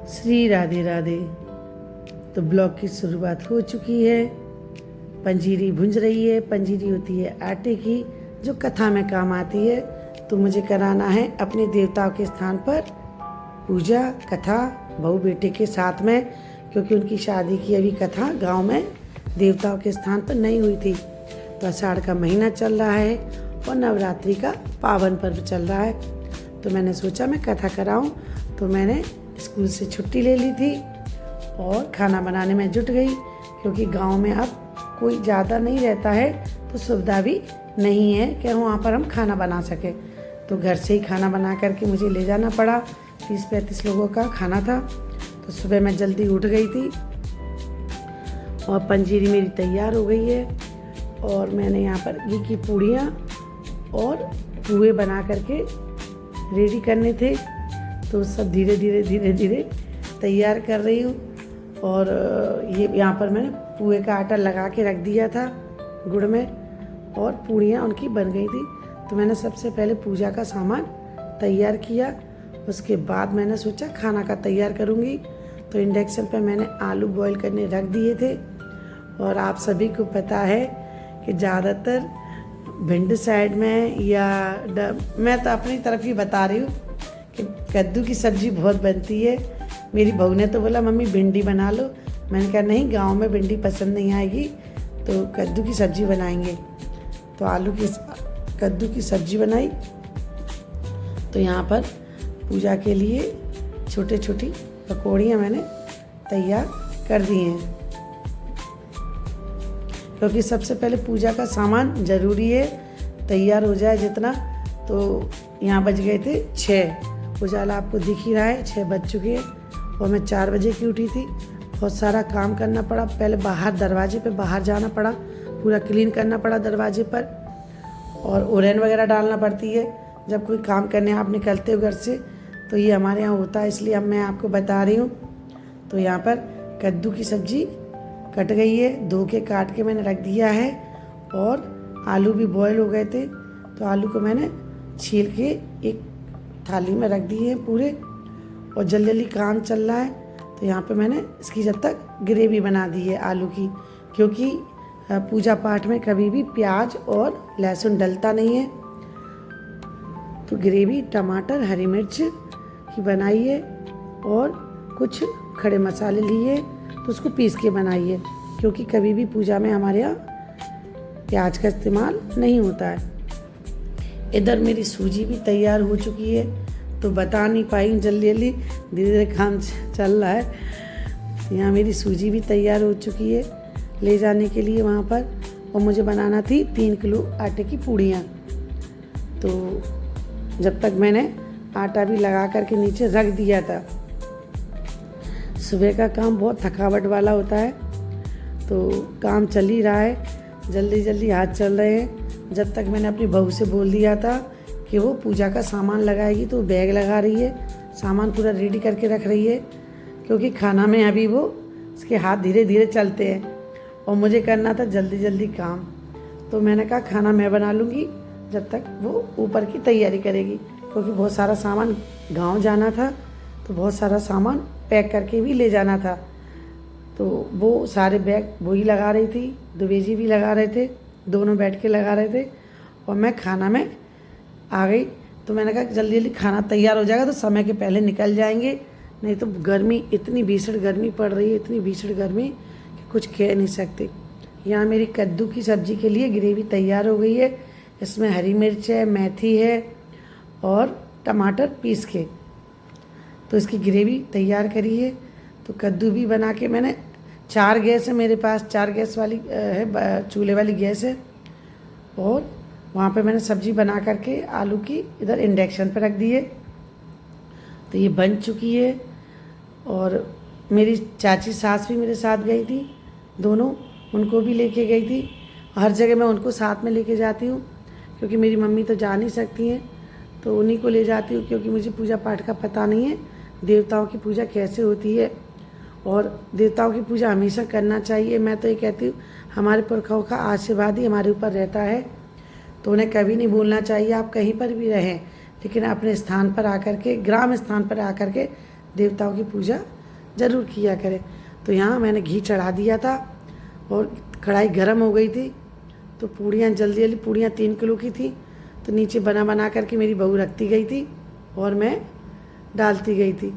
श्री राधे राधे। तो ब्लॉग की शुरुआत हो चुकी है। पंजीरी भुंज रही है। पंजीरी होती है आटे की जो कथा में काम आती है। तो मुझे कराना है अपने देवताओं के स्थान पर पूजा कथा बहू बेटे के साथ में, क्योंकि उनकी शादी की अभी कथा गांव में देवताओं के स्थान पर नहीं हुई थी। तो आषाढ़ का महीना चल रहा है और नवरात्रि का पावन पर्व चल रहा है। तो मैंने सोचा मैं कथा कराऊं। तो मैंने स्कूल से छुट्टी ले ली थी और खाना बनाने में जुट गई, क्योंकि गांव में अब कोई ज़्यादा नहीं रहता है तो सुविधा भी नहीं है कि वहाँ पर हम खाना बना सके। तो घर से ही खाना बना करके मुझे ले जाना पड़ा। 30-35 लोगों का खाना था। तो सुबह मैं जल्दी उठ गई थी और पंजीरी मेरी तैयार हो गई है। और मैंने यहाँ पर घी की पूड़ियाँ और पुए बना करके रेडी करने थे। तो सब धीरे धीरे तैयार कर रही हूँ। और ये यहाँ पर मैंने पुए का आटा लगा के रख दिया था गुड़ में, और पूड़ियाँ उनकी बन गई थी। तो मैंने सबसे पहले पूजा का सामान तैयार किया। उसके बाद मैंने सोचा खाना का तैयार करूँगी। तो इंडक्शन पे मैंने आलू बॉईल करने रख दिए थे। और आप सभी को पता है कि ज़्यादातर भिंड साइड में या मैं तो अपनी तरफ ही बता रही हूँ कि कद्दू की सब्ज़ी बहुत बनती है। मेरी बहू ने तो बोला मम्मी भिंडी बना लो। मैंने कहा नहीं, गांव में भिंडी पसंद नहीं आएगी, तो कद्दू की सब्ज़ी बनाएंगे। तो कद्दू की सब्ज़ी बनाई। तो यहाँ पर पूजा के लिए छोटी छोटी पकौड़ियाँ मैंने तैयार कर दी हैं, क्योंकि सबसे पहले पूजा का सामान ज़रूरी है, तैयार हो जाए जितना। तो यहाँ बज गए थे 6। उजाला आपको दिख ही रहा है, 6 बज चुके हैं। और मैं 4 बजे की उठी थी। बहुत सारा काम करना पड़ा। पहले बाहर दरवाजे पे बाहर जाना पड़ा, पूरा क्लीन करना पड़ा दरवाजे पर, और ओरेन वगैरह डालना पड़ती है जब कोई काम करने आप निकलते हो घर से। तो ये हमारे यहाँ होता है, इसलिए अब मैं आपको बता रही हूँ। तो यहाँ पर कद्दू की सब्ज़ी कट गई है, धो के काट के मैंने रख दिया है। और आलू भी बॉयल हो गए थे, तो आलू को मैंने छील के एक थाली में रख दिए हैं पूरे। और जल्दी काम चल रहा है। तो यहाँ पे मैंने इसकी जब तक ग्रेवी बना दी है आलू की, क्योंकि पूजा पाठ में कभी भी प्याज और लहसुन डलता नहीं है। तो ग्रेवी टमाटर हरी मिर्च की बनाई है और कुछ खड़े मसाले लिए, तो उसको पीस के बनाई है, क्योंकि कभी भी पूजा में हमारे यहाँ प्याज का इस्तेमाल नहीं होता है। इधर मेरी सूजी भी तैयार हो चुकी है, तो बता नहीं पाई, जल्दी धीरे धीरे काम चल रहा है। यहाँ मेरी सूजी भी तैयार हो चुकी है ले जाने के लिए वहाँ पर। और मुझे बनाना थी 3 किलो आटे की पूड़ियाँ। तो जब तक मैंने आटा भी लगा करके नीचे रख दिया था। सुबह का काम बहुत थकावट वाला होता है, तो काम चल ही रहा है, जल्दी हाथ चल रहे हैं। जब तक मैंने अपनी बहू से बोल दिया था कि वो पूजा का सामान लगाएगी, तो बैग लगा रही है, सामान पूरा रेडी करके रख रही है, क्योंकि खाना में अभी वो उसके हाथ धीरे धीरे चलते हैं और मुझे करना था जल्दी काम। तो मैंने कहा खाना मैं बना लूँगी जब तक वो ऊपर की तैयारी करेगी, क्योंकि बहुत सारा सामान गांव जाना था, तो बहुत सारा सामान पैक करके भी ले जाना था। तो वो सारे बैग वो ही लगा रही थी, द्विवेदी भी लगा रहे थे, दोनों बैठ के लगा रहे थे। और मैं खाना में आ गई। तो मैंने कहा जल्दी खाना तैयार हो जाएगा तो समय के पहले निकल जाएंगे, नहीं तो गर्मी, इतनी भीषण गर्मी पड़ रही है, इतनी भीषण गर्मी कि कुछ कह नहीं सकते। यहाँ मेरी कद्दू की सब्ज़ी के लिए ग्रेवी तैयार हो गई है। इसमें हरी मिर्च है, मेथी है और टमाटर पीस के, तो इसकी ग्रेवी तैयार करी है। तो कद्दू भी बना के मैंने 4 गैस है मेरे पास, 4 गैस वाली है, चूल्हे वाली गैस है। और वहाँ पे मैंने सब्ज़ी बना करके आलू की इधर इंडक्शन पे रख दी है। तो ये बन चुकी है। और मेरी चाची सास भी मेरे साथ गई थी, दोनों, उनको भी लेके गई थी। हर जगह मैं उनको साथ में लेके जाती हूँ, क्योंकि मेरी मम्मी तो जा नहीं सकती हैं, तो उन्हीं को ले जाती हूँ, क्योंकि मुझे पूजा पाठ का पता नहीं है, देवताओं की पूजा कैसे होती है। और देवताओं की पूजा हमेशा करना चाहिए। मैं तो ये कहती हूँ हमारे पुरखों का आशीर्वाद ही हमारे ऊपर रहता है, तो उन्हें कभी नहीं भूलना चाहिए। आप कहीं पर भी रहें, लेकिन अपने स्थान पर आकर के, ग्राम स्थान पर आकर के देवताओं की पूजा ज़रूर किया करें। तो यहाँ मैंने घी चढ़ा दिया था और कढ़ाई गर्म हो गई थी। तो पूड़ियाँ जल्दी जल्दी, पूड़ियाँ 3 किलो की थी, तो नीचे बना करके मेरी बहू रखती गई थी और मैं डालती गई थी।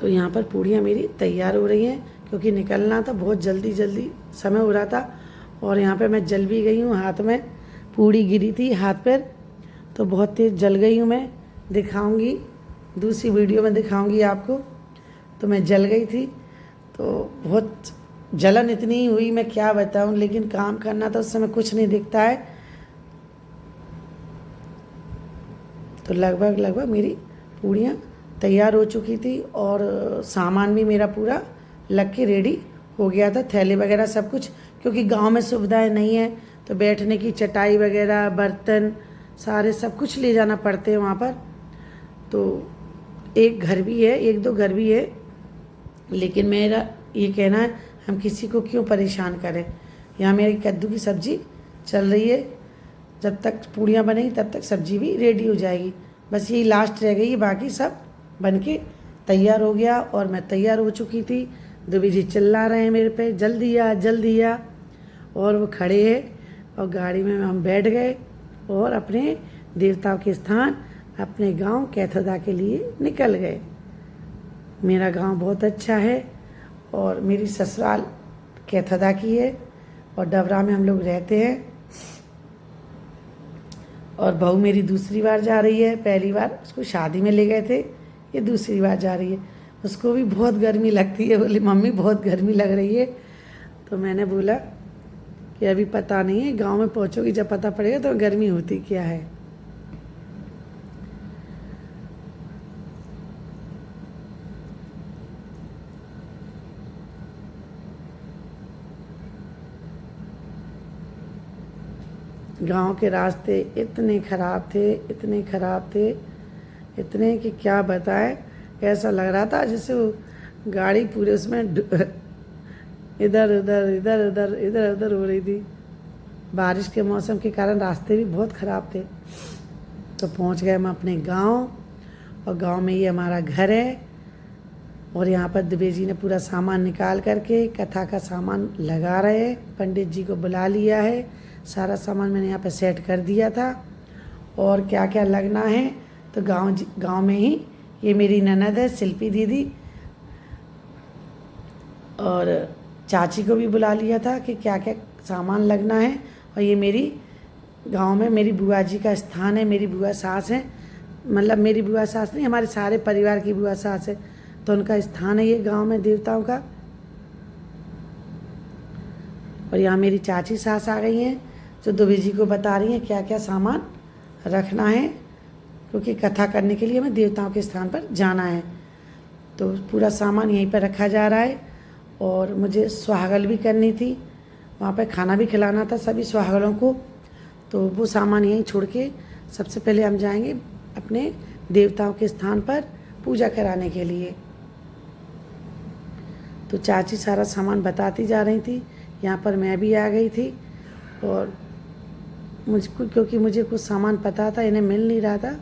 तो यहाँ पर पूड़ियाँ मेरी तैयार हो रही हैं, क्योंकि निकलना था, बहुत जल्दी समय हो रहा था। और यहाँ पे मैं जल भी गई हूँ, हाथ में पूड़ी गिरी थी हाथ पर, तो बहुत तेज़ जल गई हूँ मैं। दिखाऊंगी, दूसरी वीडियो में दिखाऊंगी आपको। तो मैं जल गई थी, तो बहुत जलन इतनी हुई, मैं क्या बताऊं। लेकिन काम करना था, उस समय कुछ नहीं दिखता है। तो लगभग मेरी पूड़ियाँ तैयार हो चुकी थी और सामान भी मेरा पूरा लग के रेडी हो गया था, थैले वगैरह सब कुछ। क्योंकि गांव में सुविधाएं नहीं है, तो बैठने की चटाई वगैरह, बर्तन सारे सब कुछ ले जाना पड़ते हैं वहाँ पर। तो एक घर भी है, 1-2 घर भी है, लेकिन मेरा ये कहना है, हम किसी को क्यों परेशान करें। यहाँ मेरी कद्दू की सब्ज़ी चल रही है, जब तक पूड़ियाँ बनेगी तब तक सब्ज़ी भी रेडी हो जाएगी। बस यही लास्ट रह गई, बाकी सब बन के तैयार हो गया और मैं तैयार हो चुकी थी। दुबी जी चिल्ला रहे हैं मेरे पे, जल्दी आ। और वो खड़े हैं और गाड़ी में हम बैठ गए और अपने देवताओं के स्थान, अपने गांव कैथोदा के लिए निकल गए। मेरा गांव बहुत अच्छा है और मेरी ससुराल कैथोदा की है और डबरा में हम लोग रहते हैं। और बहू मेरी दूसरी बार जा रही है, पहली बार उसको शादी में ले गए थे, ये दूसरी बार जा रही है। उसको भी बहुत गर्मी लगती है, बोली मम्मी बहुत गर्मी लग रही है। तो मैंने बोला कि अभी पता नहीं है, गांव में पहुंचोगी जब पता पड़ेगा तो गर्मी होती क्या है। गांव के रास्ते इतने ख़राब थे, इतने कि क्या बताएं। ऐसा लग रहा था जैसे वो गाड़ी पूरे उसमें इधर उधर हो रही थी। बारिश के मौसम के कारण रास्ते भी बहुत ख़राब थे। तो पहुंच गए हम अपने गांव, और गांव में ये हमारा घर है। और यहाँ पर दुबे जी ने पूरा सामान निकाल करके कथा का सामान लगा रहे हैं। पंडित जी को बुला लिया है, सारा सामान मैंने यहाँ पर सेट कर दिया था। और क्या क्या लगना है तो गांव में ही ये मेरी ननद है शिल्पी दीदी, और चाची को भी बुला लिया था कि क्या क्या सामान लगना है। और ये मेरी गांव में मेरी बुआ जी का स्थान है, मेरी बुआ सास है, मतलब मेरी बुआ सास नहीं, हमारे सारे परिवार की बुआ सास है, तो उनका स्थान है ये गांव में देवताओं का। और यहाँ मेरी चाची सास आ गई हैं, जो दुबे जी को बता रही हैं क्या क्या सामान रखना है, क्योंकि कथा करने के लिए हमें देवताओं के स्थान पर जाना है। तो पूरा सामान यहीं पर रखा जा रहा है। और मुझे सुहागल भी करनी थी, वहाँ पर खाना भी खिलाना था सभी सुहागलों को। तो वो सामान यहीं छोड़ के सबसे पहले हम जाएंगे अपने देवताओं के स्थान पर पूजा कराने के लिए। तो चाची सारा सामान बताती जा रही थी, यहाँ पर मैं भी आ गई थी। और मुझको, क्योंकि मुझे कुछ सामान पता था, इन्हें मिल नहीं रहा था।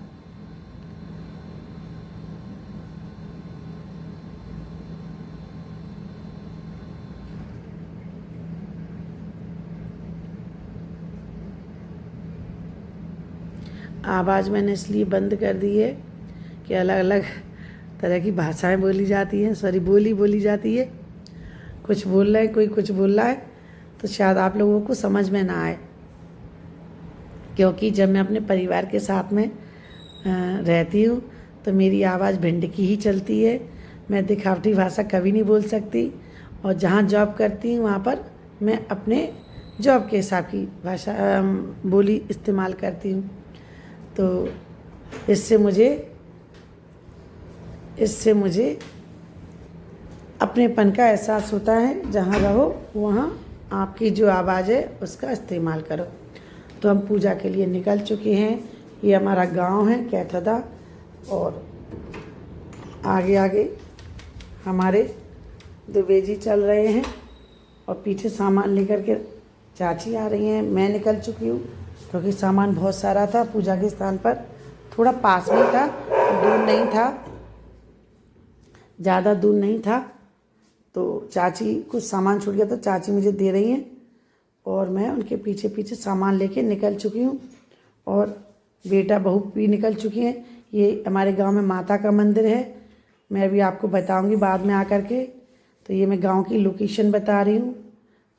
आवाज़ मैंने इसलिए बंद कर दी है कि अलग अलग तरह की भाषाएं बोली जाती हैं, बोली जाती है। कुछ बोल रहे हैं, कोई कुछ बोल रहा है, तो शायद आप लोगों को समझ में ना आए। क्योंकि जब मैं अपने परिवार के साथ में रहती हूँ तो मेरी आवाज़ भिंड की ही चलती है। मैं दिखावटी भाषा कभी नहीं बोल सकती। और जहाँ जॉब करती हूँ वहाँ पर मैं अपने जॉब के हिसाब की भाषा बोली इस्तेमाल करती हूँ। तो इससे मुझे अपनेपन का एहसास होता है। जहाँ रहो वहाँ आपकी जो आवाज़ है उसका इस्तेमाल करो। तो हम पूजा के लिए निकल चुके हैं। ये हमारा गांव है कैथोदा, और आगे हमारे दुबे जी चल रहे हैं और पीछे सामान लेकर के चाची आ रही हैं। मैं निकल चुकी हूँ क्योंकि सामान बहुत सारा था। पूजा के स्थान पर थोड़ा पास में था, दूर नहीं था, ज़्यादा दूर नहीं था, तो चाची कुछ सामान छूट गया तो चाची मुझे दे रही हैं और मैं उनके पीछे पीछे सामान लेके निकल चुकी हूँ और बेटा बहू भी निकल चुकी हैं। ये हमारे गांव में माता का मंदिर है, मैं अभी आपको बताऊंगी बाद में आकर के। तो ये मैं गांव की लोकेशन बता रही हूँ।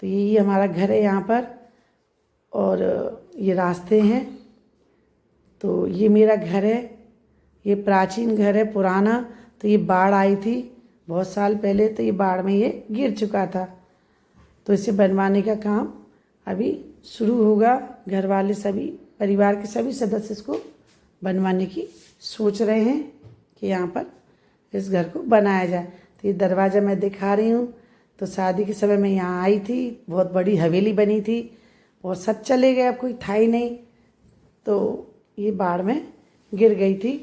तो यही हमारा घर है यहाँ पर और ये रास्ते हैं। तो ये मेरा घर है, ये प्राचीन घर है पुराना। तो ये बाढ़ आई थी बहुत साल पहले, तो ये बाढ़ में ये गिर चुका था। तो इसे बनवाने का काम अभी शुरू होगा। घर वाले सभी परिवार के सभी सदस्य इसको बनवाने की सोच रहे हैं कि यहाँ पर इस घर को बनाया जाए। तो ये दरवाज़ा मैं दिखा रही हूँ। तो शादी के समय मैं यहाँ आई थी, बहुत बड़ी हवेली बनी थी और सब चले गए, अब कोई था ही नहीं। तो ये बाढ़ में गिर गई थी।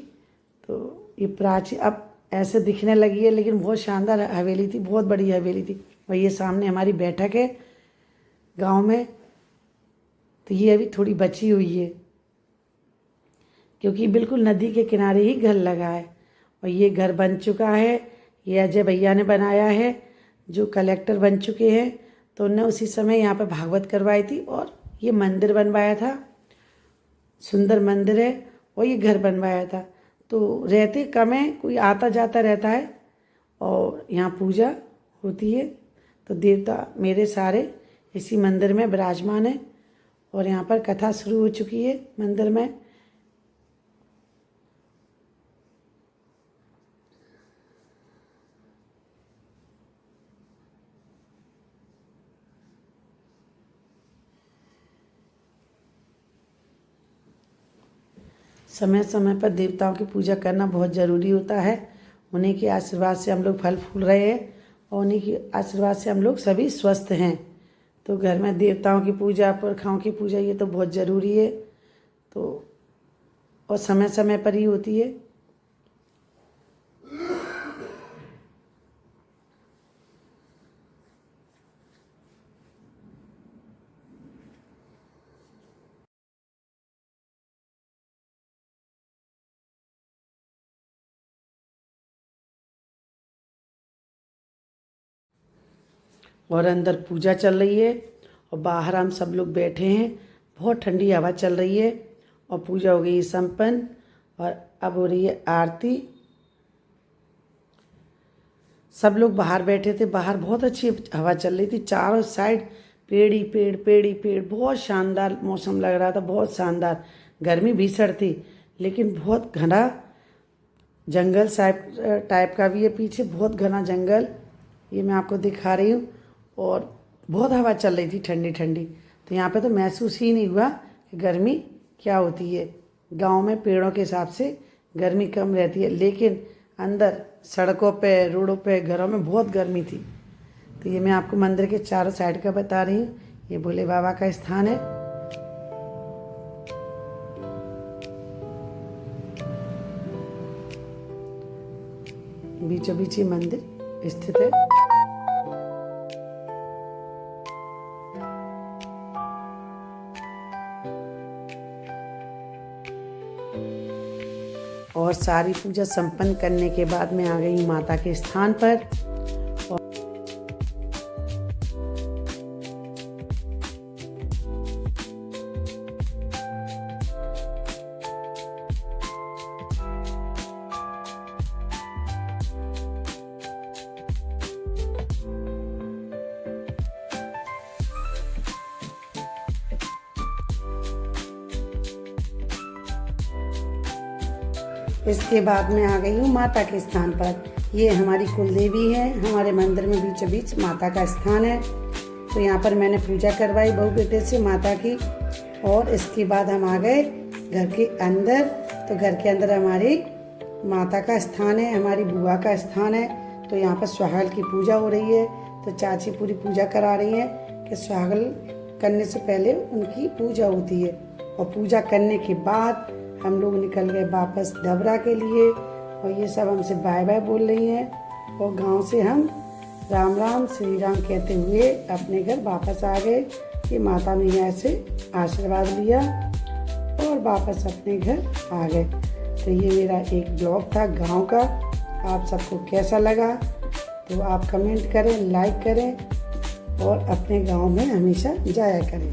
तो ये प्राचीन अब ऐसे दिखने लगी है, लेकिन बहुत शानदार हवेली थी, बहुत बड़ी हवेली थी। और ये सामने हमारी बैठक है गांव में। तो ये अभी थोड़ी बची हुई है क्योंकि बिल्कुल नदी के किनारे ही घर लगा है। और ये घर बन चुका है, ये अजय भैया ने बनाया है जो कलेक्टर बन चुके हैं। तो उन्होंने उसी समय यहाँ पर भागवत करवाई थी और ये मंदिर बनवाया था, सुंदर मंदिर है और ये घर बनवाया था। तो रहते कम है, कोई आता जाता रहता है और यहाँ पूजा होती है। तो देवता मेरे सारे इसी मंदिर में विराजमान है और यहाँ पर कथा शुरू हो चुकी है मंदिर में। समय समय पर देवताओं की पूजा करना बहुत ज़रूरी होता है। उन्हीं के आशीर्वाद से हम लोग फल फूल रहे हैं और उन्हीं के आशीर्वाद से हम लोग सभी स्वस्थ हैं। तो घर में देवताओं की पूजा, पुरखाओं की पूजा, ये तो बहुत ज़रूरी है। तो और समय समय पर ही होती है। और अंदर पूजा चल रही है और बाहर हम सब लोग बैठे हैं। बहुत ठंडी हवा चल रही है और पूजा हो गई संपन्न और अब हो रही है आरती। सब लोग बाहर बैठे थे, बाहर बहुत अच्छी हवा चल रही थी, चारों साइड पेड़ ही पेड़, पेड़ ही पेड़। बहुत शानदार मौसम लग रहा था, बहुत शानदार। गर्मी भीषण थी लेकिन बहुत घना जंगल टाइप का भी है पीछे, बहुत घना जंगल। ये मैं आपको दिखा रही हूँ और बहुत हवा चल रही थी ठंडी ठंडी। तो यहाँ पे तो महसूस ही नहीं हुआ कि गर्मी क्या होती है। गांव में पेड़ों के हिसाब से गर्मी कम रहती है, लेकिन अंदर सड़कों पे, रोडों पे, घरों में बहुत गर्मी थी। तो ये मैं आपको मंदिर के चारों साइड का बता रही हूँ। ये भोले बाबा का स्थान है। बीचों बीच ये मंदिर स्थित है। और सारी पूजा संपन्न करने के बाद मैं आ गई माता के स्थान पर। इसके बाद मैं आ गई हूँ माता के स्थान पर। ये हमारी कुल देवी है, हमारे मंदिर में बीचों बीच माता का स्थान है। तो यहाँ पर मैंने पूजा करवाई बहू बेटे से माता की। और इसके बाद हम आ गए घर के अंदर। तो घर के अंदर हमारी माता का स्थान है, हमारी बुआ का स्थान है। तो यहाँ पर सुहागल की पूजा हो रही है। तो चाची पूरी पूजा करा रही हैं कि सुहागल करने से पहले उनकी पूजा होती है। और पूजा करने के बाद हम लोग निकल गए वापस डबरा के लिए। और ये सब हमसे बाय बाय बोल रही हैं और गांव से हम राम राम श्री राम कहते हुए अपने घर वापस आ गए। कि माता ने यहाँ से आशीर्वाद लिया और वापस अपने घर आ गए। तो ये मेरा एक ब्लॉग था गांव का। आप सबको कैसा लगा तो आप कमेंट करें, लाइक करें और अपने गांव में हमेशा जाया करें।